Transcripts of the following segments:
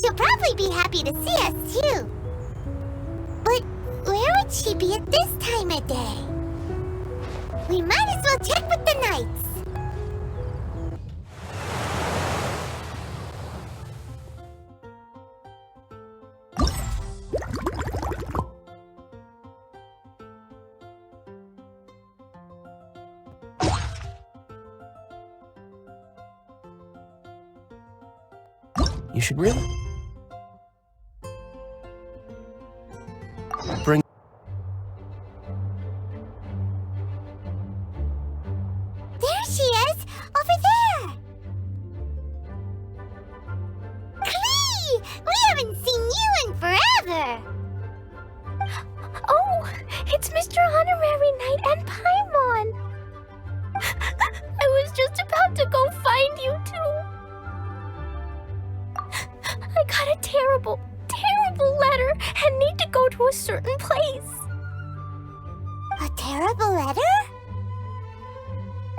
She'll probably be happy to see us, too. But where would she be at this time of day? We might as well check with the knights. You should really bring. There she is! Over there! Klee! We haven't seen you in forever! Oh, it's Mr. Honorary Knight and Paimon! I was just about to go find you two. I got a terrible, terrible letter and need to go to a certain place. A terrible letter?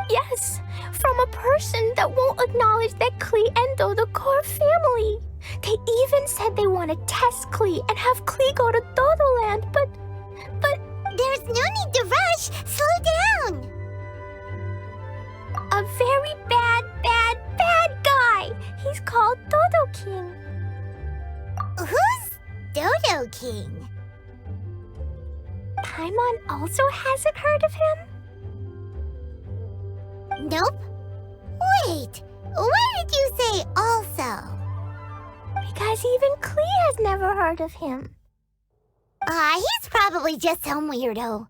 Yes, from a person that won't acknowledge that Klee and Dodoko are family. They even said they want to test Klee and have Klee go to Dodoland, but... There's no need to rush. Slow down. A very bad, bad, bad guy. He's called Dodo King. Who's Dodo King? Paimon also hasn't heard of him? Nope. Wait, why did you say also? Because even Klee has never heard of him. He's probably just some weirdo.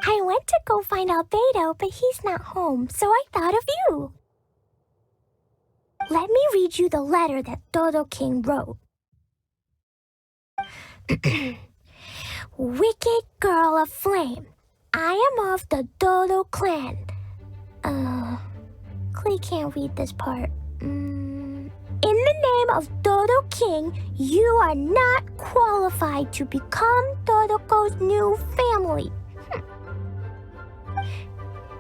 I went to go find out Beto, but he's not home, so I thought of you. Let me read you the letter that Dodo King wrote. Wicked girl of flame, I am of the Dodo clan. Klee can't read this part. In the name of Dodo King, you are not qualified to become Dodoko's new family.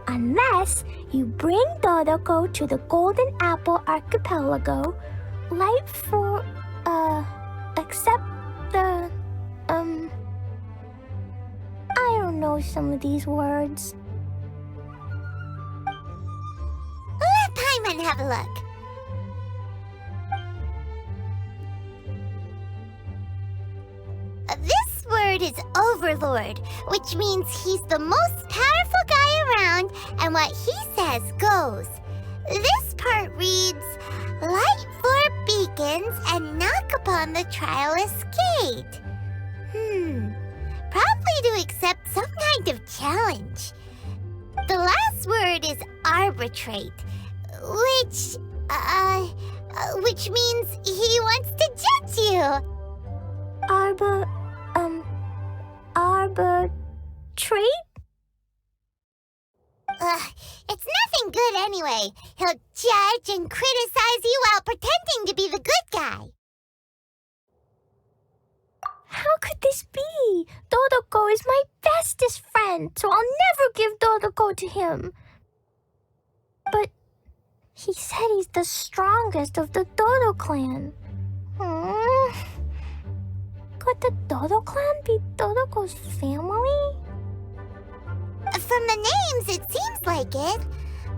Unless you bring Dodoko to the Golden Apple Archipelago, light for, accept the, I don't know some of these words. Let Paimon have a look. This word is Overlord, which means he's the most powerful guy around, and what he says goes. This part reads, light four beacons and knock upon the trialist gate. Probably to accept some kind of challenge. The last word is arbitrate, which means he wants to judge you. Arbitrate? It's nothing good anyway. He'll judge and criticize you while pretending to be the good guy. How could this be? Dodoko is my bestest friend, so I'll never give Dodoko to him. But he said he's the strongest of the Dodo clan. Could the Dodo clan be Dodoko's family? From the names, it seems like it.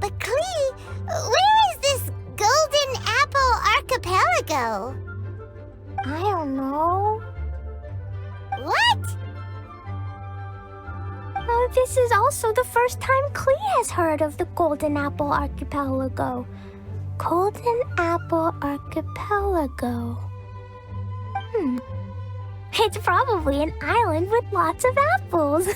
But Klee, where is this Golden Apple Archipelago? I don't know. What? This is also the first time Klee has heard of the Golden Apple Archipelago. Golden Apple Archipelago. It's probably an island with lots of apples.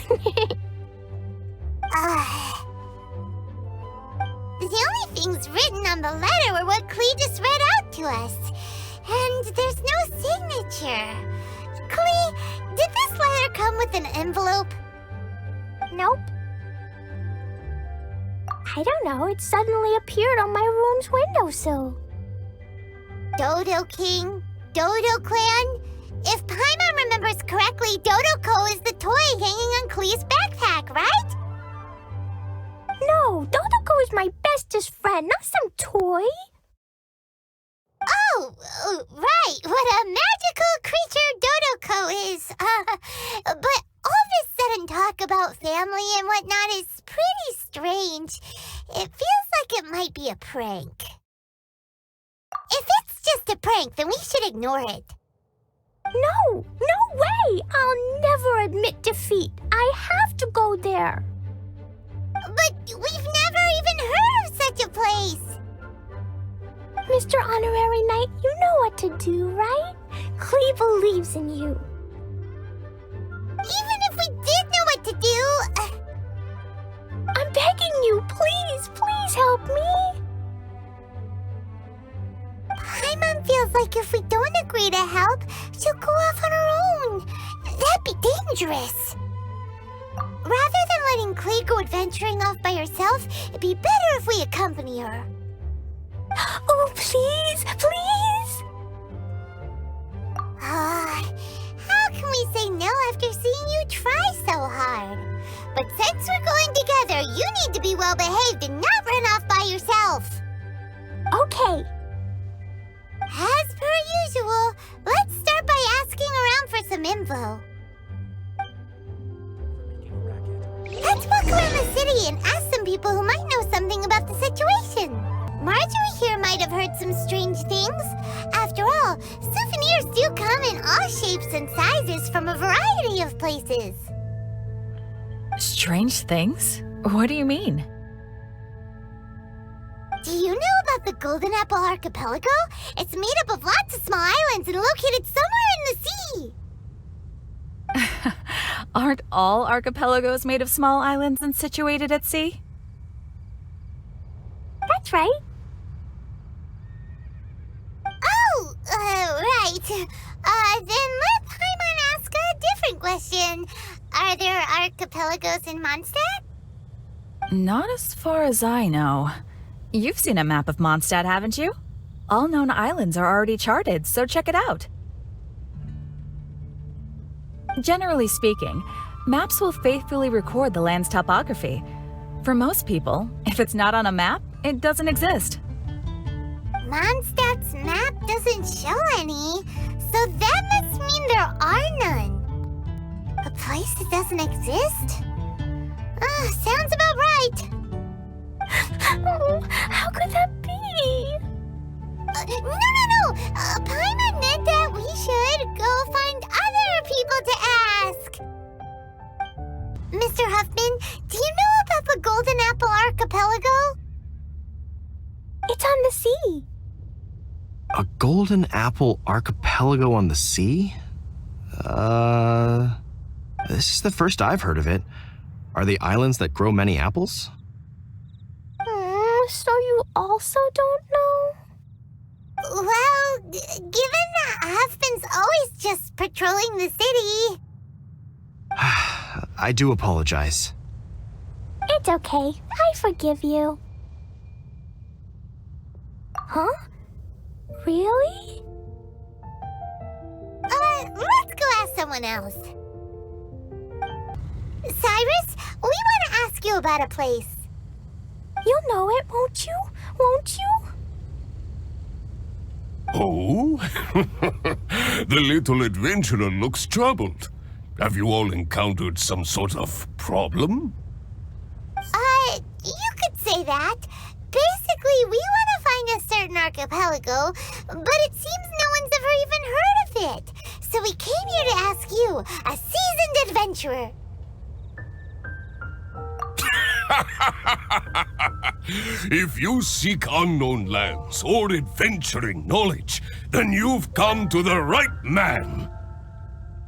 The only things written on the letter were what Klee just read out to us. And there's no signature. Klee, did this letter come with an envelope? Nope. I don't know, it suddenly appeared on my room's windowsill. Dodo King, Dodo Clan. If Paimon remembers correctly, Dodoko is the toy hanging on Klee's backpack, right? No, Dodoko is my bestest friend, not some toy. Oh, right. right, what a magical creature Dodoko is. But all this sudden talk about family and whatnot is pretty strange. It feels like it might be a prank. If it's just a prank, then we should ignore it. No way! I'll never admit defeat. I have to go there. But we've never even heard of such a place. Mr. Honorary Knight, you know what to do, right? Klee believes in you. Even if we did know what to do... I'm begging you, please help me. Paimon feels like if we don't agree to help, she'll go off on her own. That'd be dangerous. Rather than letting Klee go adventuring off by herself, it'd be better if we accompany her. Oh, please! How can we say no after seeing you try so hard? But since we're going together, you need to be well behaved and not run off by yourself. Okay. As per usual, let's start by asking around for some info. Let's walk around the city and ask some people who might know something about the situation. Marjorie here might have heard some strange things. After all, souvenirs do come in all shapes and sizes from a variety of places. Strange things? What do you mean? Do you know about the Golden Apple Archipelago? It's made up of lots of small islands and located somewhere in the sea. Aren't all archipelagos made of small islands and situated at sea? That's right. Oh, right. Then let Paimon ask a different question. Are there archipelagos in Mondstadt? Not as far as I know. You've seen a map of Mondstadt, haven't you? All known islands are already charted, so check it out. Generally speaking, maps will faithfully record the land's topography. For most people, if it's not on a map, it doesn't exist. Mondstadt's map doesn't show any, so that must mean there are none. A place that doesn't exist? Sounds about right. Oh, how could that be? No. Paimon meant that we should go find other people to ask. Mr. Huffman, do you know about the Golden Apple Archipelago? It's on the sea. A golden apple archipelago on the sea? This is the first I've heard of it. Are they islands that grow many apples? So you also don't know? Well, given that Huffman's always just patrolling the city... I do apologize. It's okay. I forgive you. Huh? Really? Let's go ask someone else. Cyrus, we want to ask you about a place. You'll know it, won't you? Won't you? Oh? The little adventurer looks troubled. Have you all encountered some sort of problem? You could say that. Basically, we want to find a certain archipelago, but it seems no one's ever even heard of it. So we came here to ask you, a seasoned adventurer. If you seek unknown lands or adventuring knowledge, then you've come to the right man.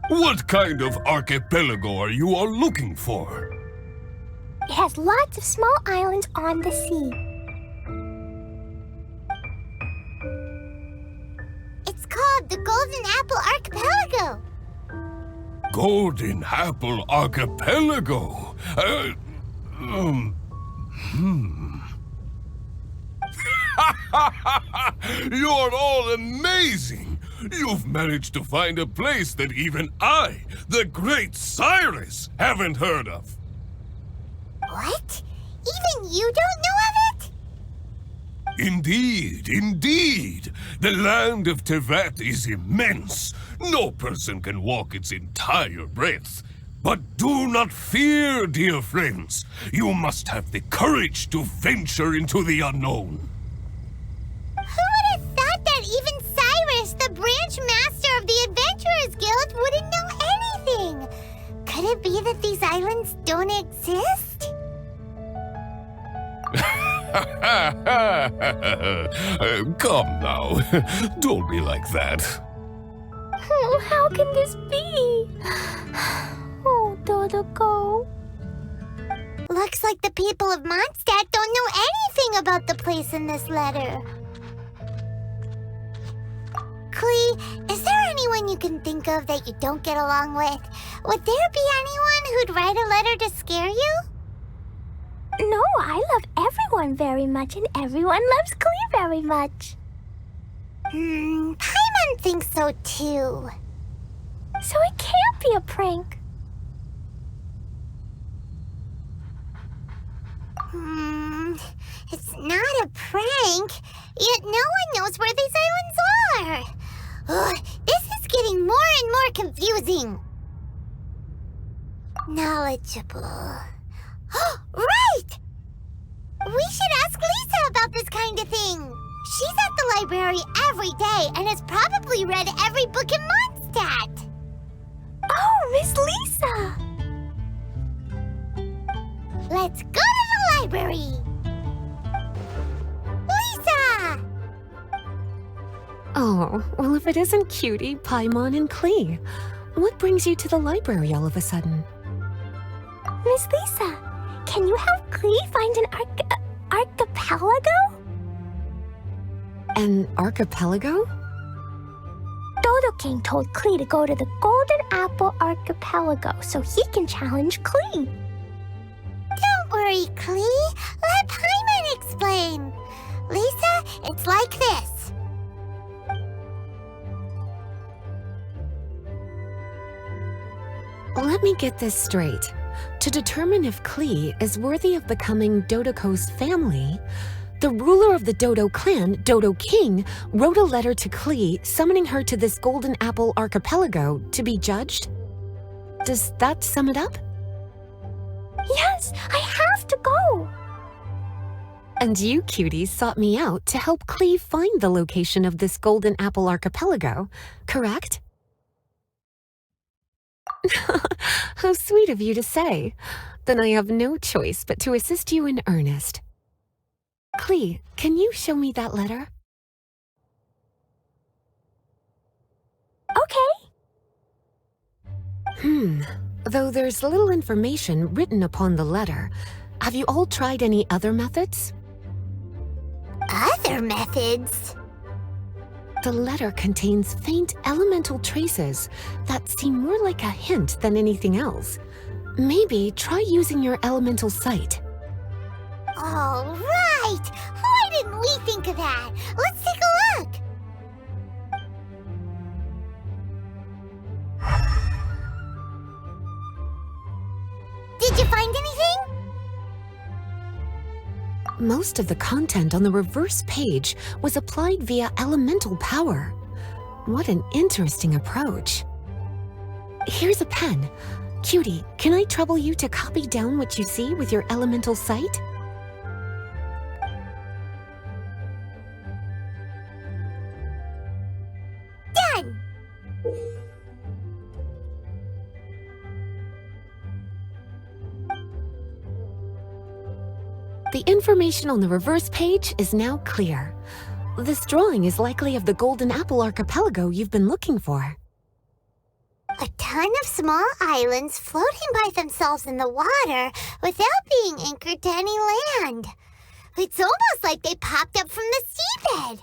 What kind of archipelago are you all looking for? It has lots of small islands on the sea. It's called the Golden Apple Archipelago. Golden Apple Archipelago? You're all amazing! You've managed to find a place that even I, the great Cyrus, haven't heard of. What? Even you don't know of it? Indeed, indeed. The land of Tevat is immense. No person can walk its entire breadth. But do not fear, dear friends. You must have the courage to venture into the unknown. Who would have thought that even Cyrus, the branch master of the Adventurers Guild, wouldn't know anything? Could it be that these islands don't exist? Come now. Don't be like that. Oh, how can this be? Oh, Dodoco. Looks like the people of Mondstadt don't know anything about the place in this letter. Klee, is there anyone you can think of that you don't get along with? Would there be anyone who'd write a letter to scare you? No, I love everyone very much, and everyone loves Klee very much. Paimon thinks so too. So it can't be a prank. It's not a prank, yet no one knows where these islands are. Ugh, this is getting more and more confusing. Knowledgeable. Right! We should ask Lisa about this kind of thing. She's at the library every day and has probably read every book in Mondstadt. Oh, Miss Lisa! Let's go to the library! Lisa! Oh, well, if it isn't Cutie, Paimon, and Klee. What brings you to the library all of a sudden? Miss Lisa, can you help Klee find an archipelago? An archipelago? Dodo King told Klee to go to the Golden Apple Archipelago so he can challenge Klee. Don't worry, Klee. Let Paimon explain. Lisa, it's like this. Let me get this straight. To determine if Klee is worthy of becoming Dodoco's family, the ruler of the Dodo clan, Dodo King, wrote a letter to Klee summoning her to this Golden Apple Archipelago to be judged? Does that sum it up? Yes, I have to go. And you, Cutie, sought me out to help Klee find the location of this Golden Apple Archipelago, correct? How sweet of you to say. Then I have no choice but to assist you in earnest. Klee, can you show me that letter? Okay. Though there's little information written upon the letter, have you all tried any other methods? Other methods? The letter contains faint elemental traces that seem more like a hint than anything else. Maybe try using your elemental sight. All right! Why didn't we think of that? Let's take a look! Did you find anything? Most of the content on the reverse page was applied via elemental power. What an interesting approach. Here's a pen. Cutie, can I trouble you to copy down what you see with your elemental sight? Done! The information on the reverse page is now clear. This drawing is likely of the Golden Apple Archipelago you've been looking for. A ton of small islands floating by themselves in the water without being anchored to any land. It's almost like they popped up from the seabed.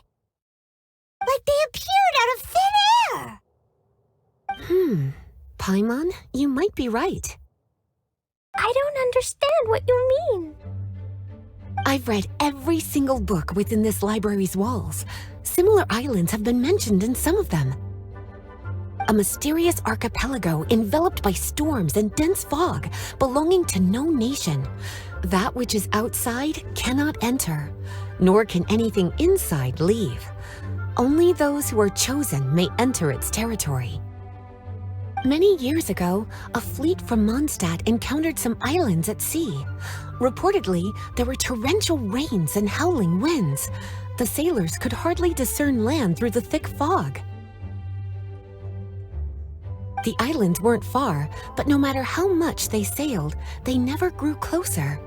Like they appeared out of thin air. Paimon, you might be right. I don't understand what you mean. I've read every single book within this library's walls. Similar islands have been mentioned in some of them. A mysterious archipelago enveloped by storms and dense fog, belonging to no nation. That which is outside cannot enter, nor can anything inside leave. Only those who are chosen may enter its territory. Many years ago, a fleet from Mondstadt encountered some islands at sea. Reportedly, there were torrential rains and howling winds. The sailors could hardly discern land through the thick fog. The islands weren't far, but no matter how much they sailed, they never grew closer.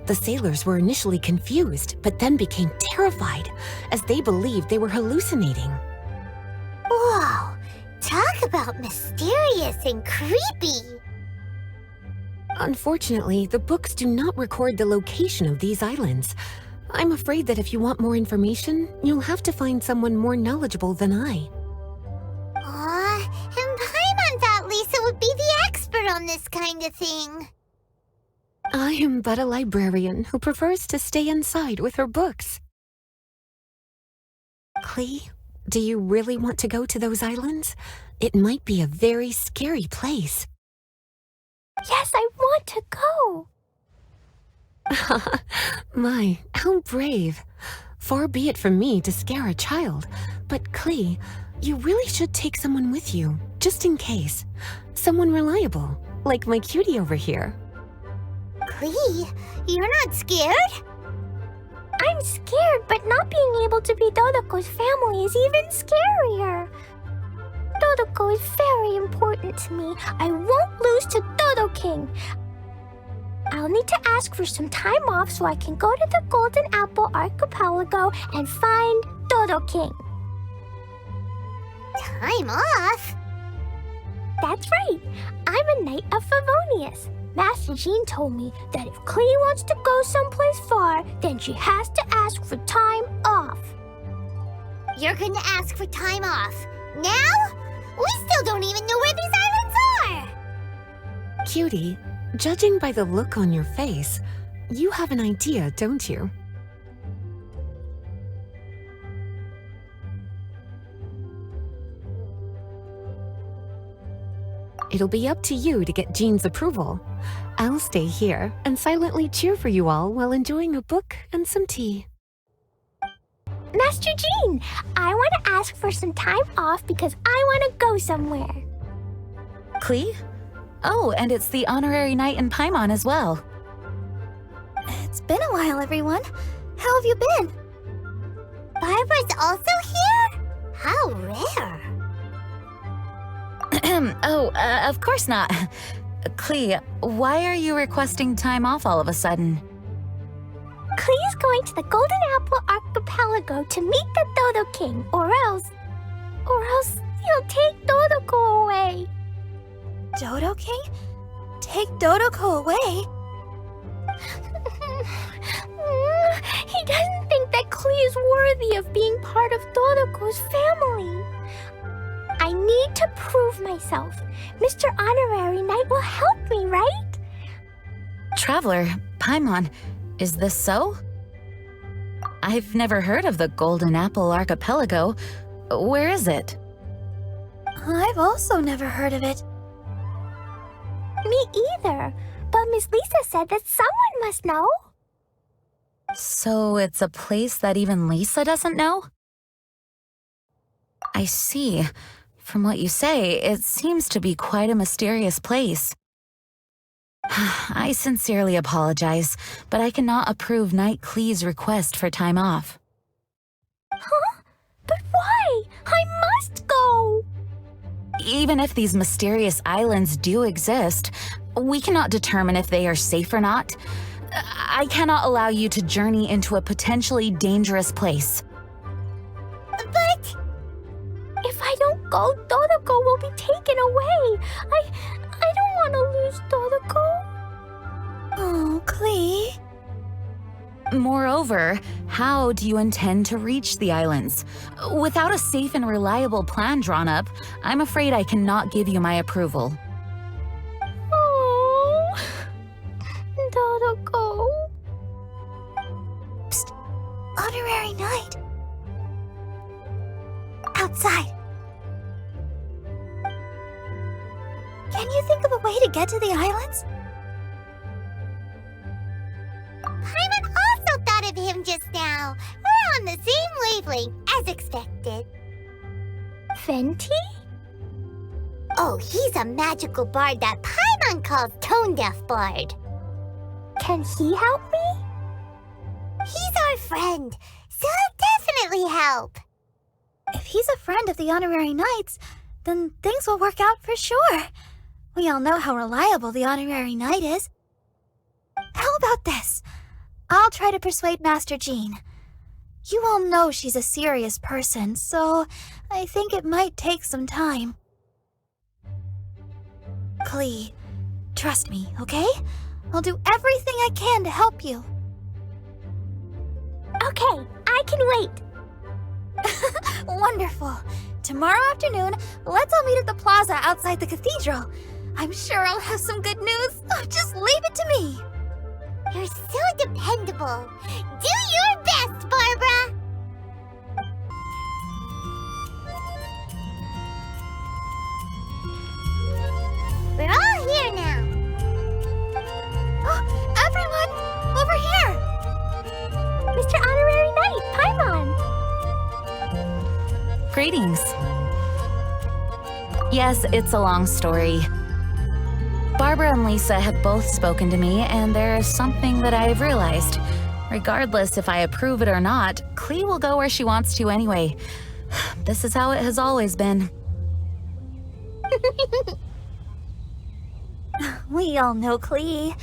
The sailors were initially confused, but then became terrified, as they believed they were hallucinating. Whoa! Talk about mysterious and creepy! Unfortunately, the books do not record the location of these islands. I'm afraid that if you want more information, you'll have to find someone more knowledgeable than I. Aw, and Paimon thought Lisa would be the expert on this kind of thing. I am but a librarian who prefers to stay inside with her books. Klee, do you really want to go to those islands? It might be a very scary place. Yes, I want to go. My, how brave. Far be it from me to scare a child, but Klee, you really should take someone with you, just in case. Someone reliable, like my cutie over here. Klee, you're not scared? I'm scared, but not being able to be Dodoko's family is even scarier. Dodoko is very important to me. I won't lose to Dodo King. I'll need to ask for some time off so I can go to the Golden Apple Archipelago and find Dodo King. Time off? That's right. I'm a Knight of Favonius. Master Jean told me that if Klee wants to go someplace far, then she has to ask for time off. You're gonna ask for time off. Now? We still don't even know where these islands are! Cutie, judging by the look on your face, you have an idea, don't you? It'll be up to you to get Jean's approval. I'll stay here and silently cheer for you all while enjoying a book and some tea. Master Jean, I want to ask for some time off because I want to go somewhere. Klee? Oh, and it's the honorary knight in Paimon as well. It's been a while, everyone. How have you been? Barbara's also here? How rare. Of course not. Klee, why are you requesting time off all of a sudden? Klee's going to the Golden Apple Archipelago to meet the Dodo King, or else he'll take Dodoko away. Dodo King? Take Dodoko away? He doesn't think that Klee is worthy of being part of Dodoko's family. I need to prove myself. Mr. Honorary Knight will help me, right? Traveler, Paimon, is this so? I've never heard of the Golden Apple Archipelago. Where is it? I've also never heard of it. Me either. But Miss Lisa said that someone must know. So it's a place that even Lisa doesn't know? I see. From what you say, it seems to be quite a mysterious place. I sincerely apologize, but I cannot approve Knight Klee's request for time off. Huh? But why? I must go! Even if these mysterious islands do exist, we cannot determine if they are safe or not. I cannot allow you to journey into a potentially dangerous place. But if I don't go, Dodoko will be taken away. I don't want to lose Dodoko. oh, Klee. Moreover, how do you intend to reach the islands? Without a safe and reliable plan drawn up, I'm afraid I cannot give you my approval. Oh, Dodoko. Psst. Honorary Knight. Outside. way to get to the islands? Paimon also thought of him just now. We're on the same wavelength, as expected. Venti? Oh, he's a magical bard that Paimon calls Tone Deaf Bard. Can he help me? He's our friend, so he'll definitely help. If he's a friend of the Honorary Knights, then things will work out for sure. We all know how reliable the Honorary Knight is. How about this? I'll try to persuade Master Jean. You all know she's a serious person, so I think it might take some time. Klee, trust me, okay? I'll do everything I can to help you. Okay, I can wait. Wonderful. Tomorrow afternoon, let's all meet at the plaza outside the cathedral. I'm sure I'll have some good news. Just leave it to me. You're so dependable. Do your best, Barbara! We're all here now. Everyone, over here! Mr. Honorary Knight, Paimon! Greetings. Yes, it's a long story. Barbara and Lisa have both spoken to me, and there is something that I have realized. Regardless if I approve it or not, Klee will go where she wants to anyway. This is how it has always been. We all know Klee.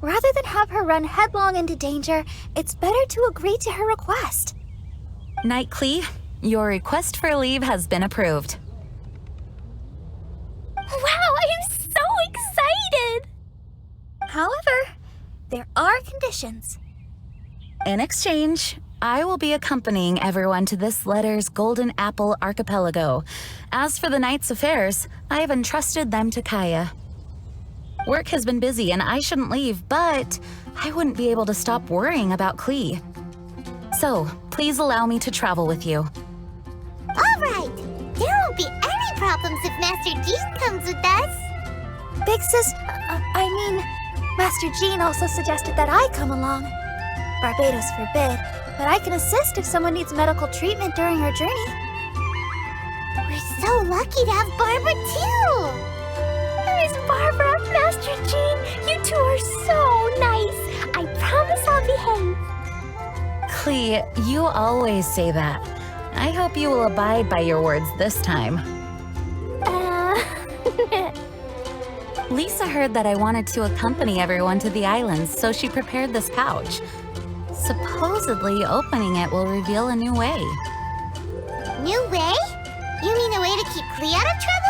Rather than have her run headlong into danger, it's better to agree to her request. Knight Klee, your request for leave has been approved. Wow, I'm so excited! However, there are conditions. In exchange, I will be accompanying everyone to this letter's Golden Apple Archipelago. As for the Knight's affairs, I have entrusted them to Kaya. Work has been busy and I shouldn't leave, but I wouldn't be able to stop worrying about Klee. So, please allow me to travel with you. All right. There won't be any problems if Master Jean comes with us. Big Sis, Master Jean also suggested that I come along. Barbados forbid, but I can assist if someone needs medical treatment during her journey. We're so lucky to have Barbara, too. Miss Barbara, Master Jean, you two are so nice. I promise I'll behave. Klee, you always say that. I hope you will abide by your words this time. Lisa heard that I wanted to accompany everyone to the islands, so she prepared this pouch. Supposedly, opening it will reveal a new way. New way? You mean a way to keep Klee out of trouble?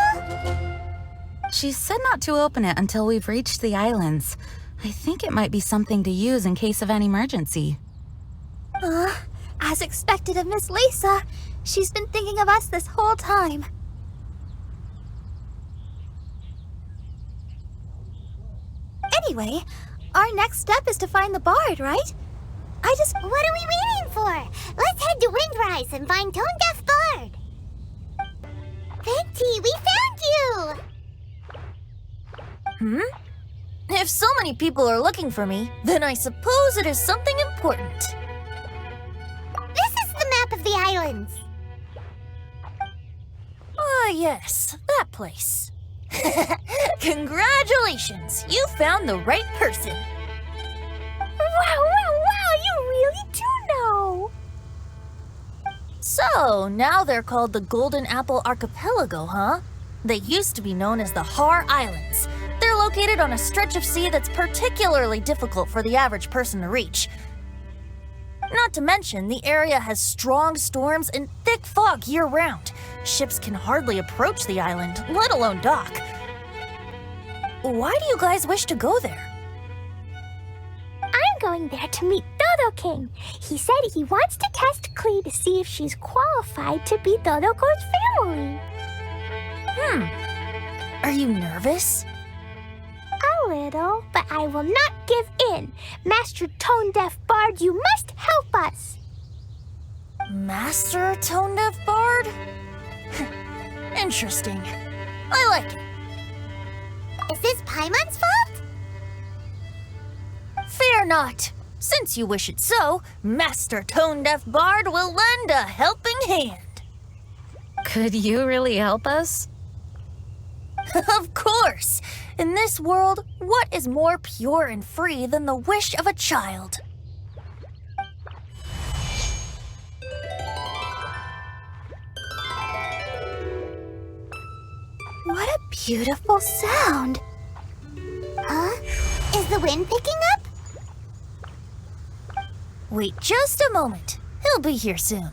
She said not to open it until we've reached the islands. I think it might be something to use in case of any emergency. As expected of Miss Lisa, she's been thinking of us this whole time. Anyway, our next step is to find the bard, right? What are we waiting for? Let's head to Windrise and find Tone Deaf Bard. Venti, we found you! If so many people are looking for me, then I suppose it is something important. This is the map of the islands. Ah, yes, that place. Congratulations, you found the right person. Wow, you really do know. So, now they're called the Golden Apple Archipelago, huh? They used to be known as the Har Islands. They're located on a stretch of sea that's particularly difficult for the average person to reach. Not to mention, the area has strong storms and thick fog year-round. Ships can hardly approach the island, let alone dock. Why do you guys wish to go there? I'm going there to meet Dodo King. He said he wants to test Klee to see if she's qualified to be Dodoko's family. Are you nervous? A little, but I will not give in. Master Tone Deaf Bard, you must help us. Master Tone Deaf Bard? Interesting. I like it. Is this Paimon's fault? Fear not. Since you wish it so, Master Tone-Deaf Bard will lend a helping hand. Could you really help us? Of course! In this world, what is more pure and free than the wish of a child? What a beautiful sound. Huh? Is the wind picking up? Wait just a moment. He'll be here soon.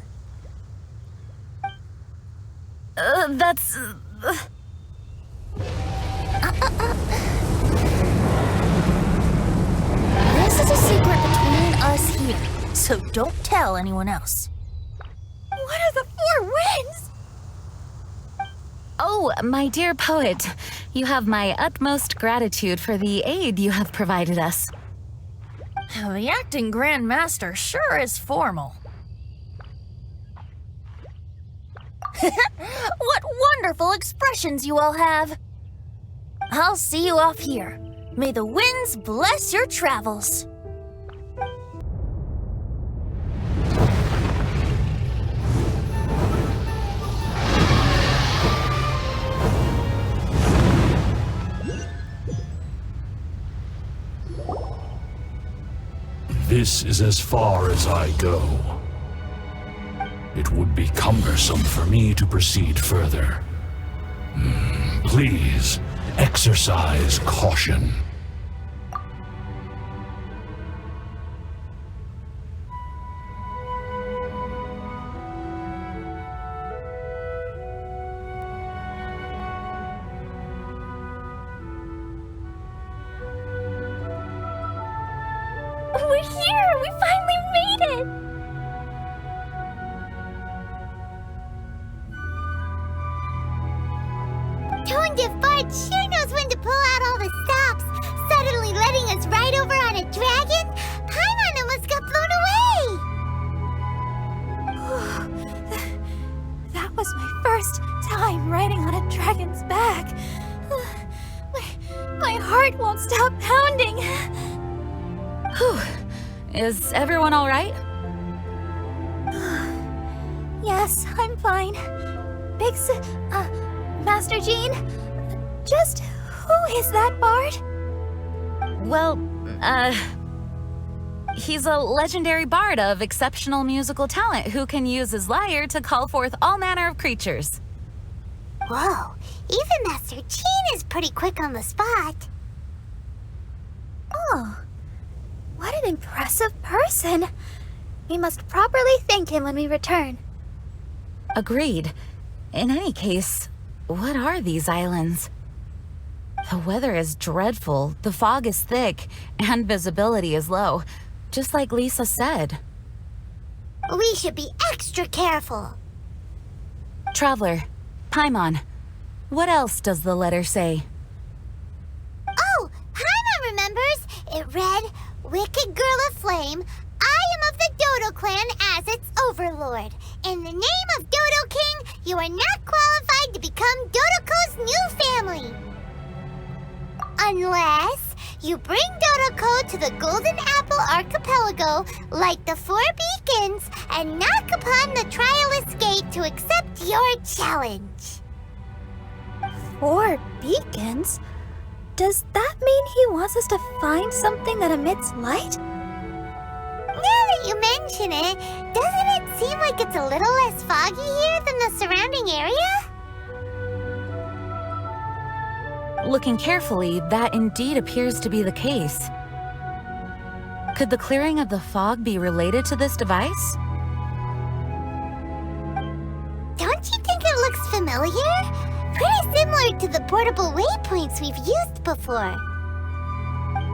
That's... This is a secret between us here, so don't tell anyone else. What are the four winds? Oh, my dear poet, you have my utmost gratitude for the aid you have provided us. The acting Grand Master sure is formal. What wonderful expressions you all have! I'll see you off here. May the winds bless your travels. This is as far as I go. It would be cumbersome for me to proceed further. Please, exercise caution. We're here! We finally made it! Tone-Deaf Bard sure knows when to pull out all the stops. Suddenly letting us ride over on a dragon? Paimon almost got blown away! That was my first time riding on a dragon's back. My heart won't stop pounding. Whew. Is everyone all right? Yes, I'm fine. Master Jean, just who is that bard? Well, he's a legendary bard of exceptional musical talent who can use his lyre to call forth all manner of creatures. Whoa, even Master Jean is pretty quick on the spot. Oh, what an impressive person. We must properly thank him when we return. Agreed. In any case, what are these islands? The weather is dreadful, the fog is thick, and visibility is low, just like Lisa said. We should be extra careful. Traveler, Paimon, what else does the letter say? Oh, Paimon remembers. It read, "Wicked girl of flame, I am of the Dodo clan as its overlord. In the name of Dodo King, you are not qualified to become Dodoco's new family. Unless you bring Dodoco to the Golden Apple Archipelago, light the 4 beacons, and knock upon the Trialist Gate to accept your challenge." 4 beacons? Does that mean he wants us to find something that emits light? Now that you mention it, doesn't it seem like it's a little less foggy here than the surrounding area? Looking carefully, that indeed appears to be the case. Could the clearing of the fog be related to this device? Don't you think it looks familiar? Pretty similar to the portable waypoints we've used before.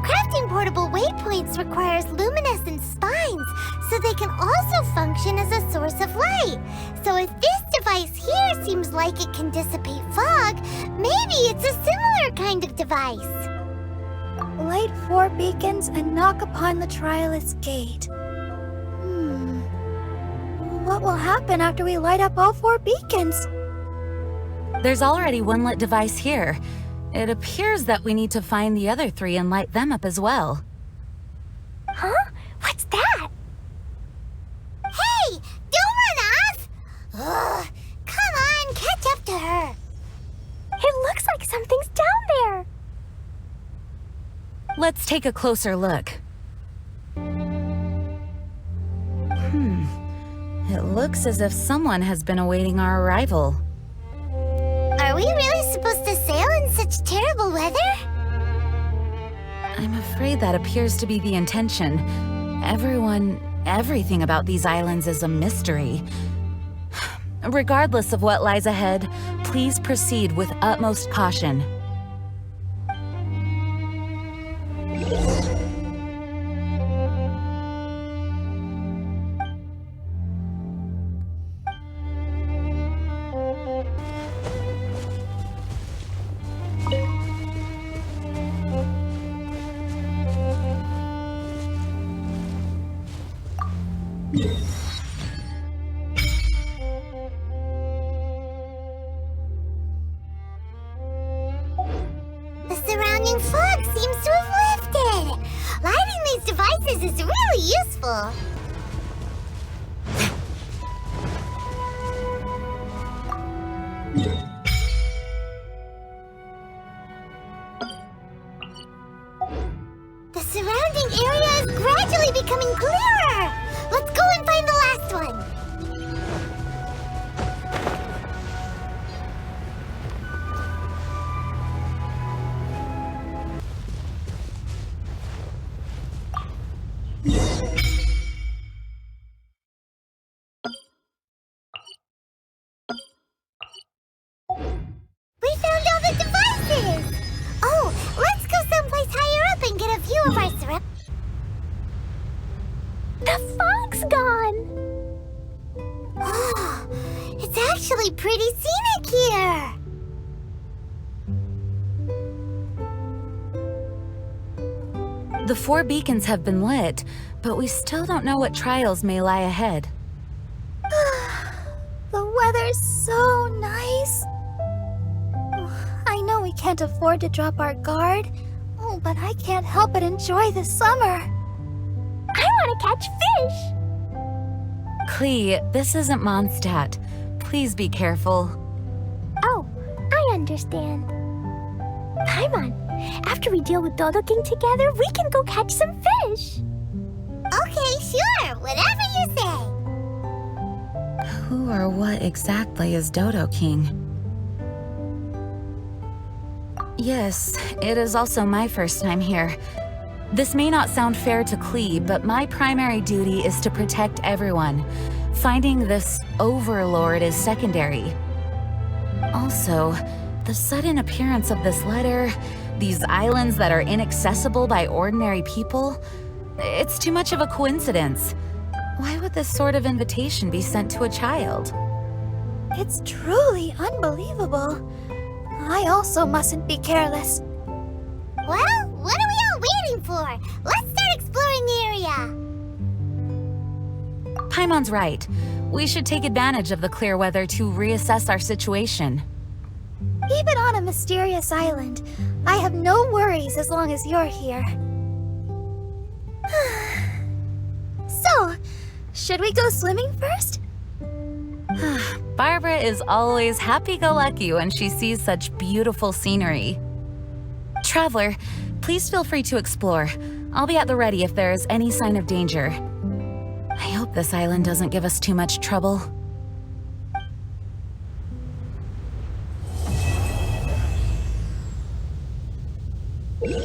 Crafting portable waypoints requires luminescent spines, so they can also function as a source of light. So if this device here seems like it can dissipate fog, maybe it's a similar kind of device. Light 4 beacons and knock upon the Trialist Gate. What will happen after we light up all 4 beacons? There's already one lit device here. It appears that we need to find the other 3 and light them up as well. Huh? What's that? Hey, don't run off! Ugh, come on, catch up to her. It looks like something's down there. Let's take a closer look. It looks as if someone has been awaiting our arrival. Are we really supposed to sail in such terrible weather? I'm afraid that appears to be the intention. Everything about these islands is a mystery. Regardless of what lies ahead, please proceed with utmost caution. The surrounding fog seems to have lifted. Lighting these devices is really useful. The surrounding area is gradually becoming clearer. Let's go and find the last one. We found all the devices! Oh, let's go someplace higher up and get a view of our The fog's gone. Oh, it's actually pretty scenic here. The 4 beacons have been lit, but we still don't know what trials may lie ahead. The weather's so nice. I know we can't afford to drop our guard, but I can't help but enjoy the summer. I want to catch fish. Klee, this isn't Mondstadt. Please be careful. Oh, I understand. Paimon, after we deal with Dodo King together, we can go catch some fish. Okay, sure, whatever you say. Who or what exactly is Dodo King? Yes, it is also my first time here. This may not sound fair to Klee, but my primary duty is to protect everyone. Finding this overlord is secondary. Also, the sudden appearance of this letter, these islands that are inaccessible by ordinary people, it's too much of a coincidence. Why would this sort of invitation be sent to a child? It's truly unbelievable. I also mustn't be careless. Well, what are we all waiting for? Let's start exploring the area. Paimon's right. We should take advantage of the clear weather to reassess our situation. Even on a mysterious island, I have no worries as long as you're here. So, should we go swimming first? Barbara is always happy-go-lucky when she sees such beautiful scenery. Traveler, please feel free to explore. I'll be at the ready if there is any sign of danger. I hope this island doesn't give us too much trouble. You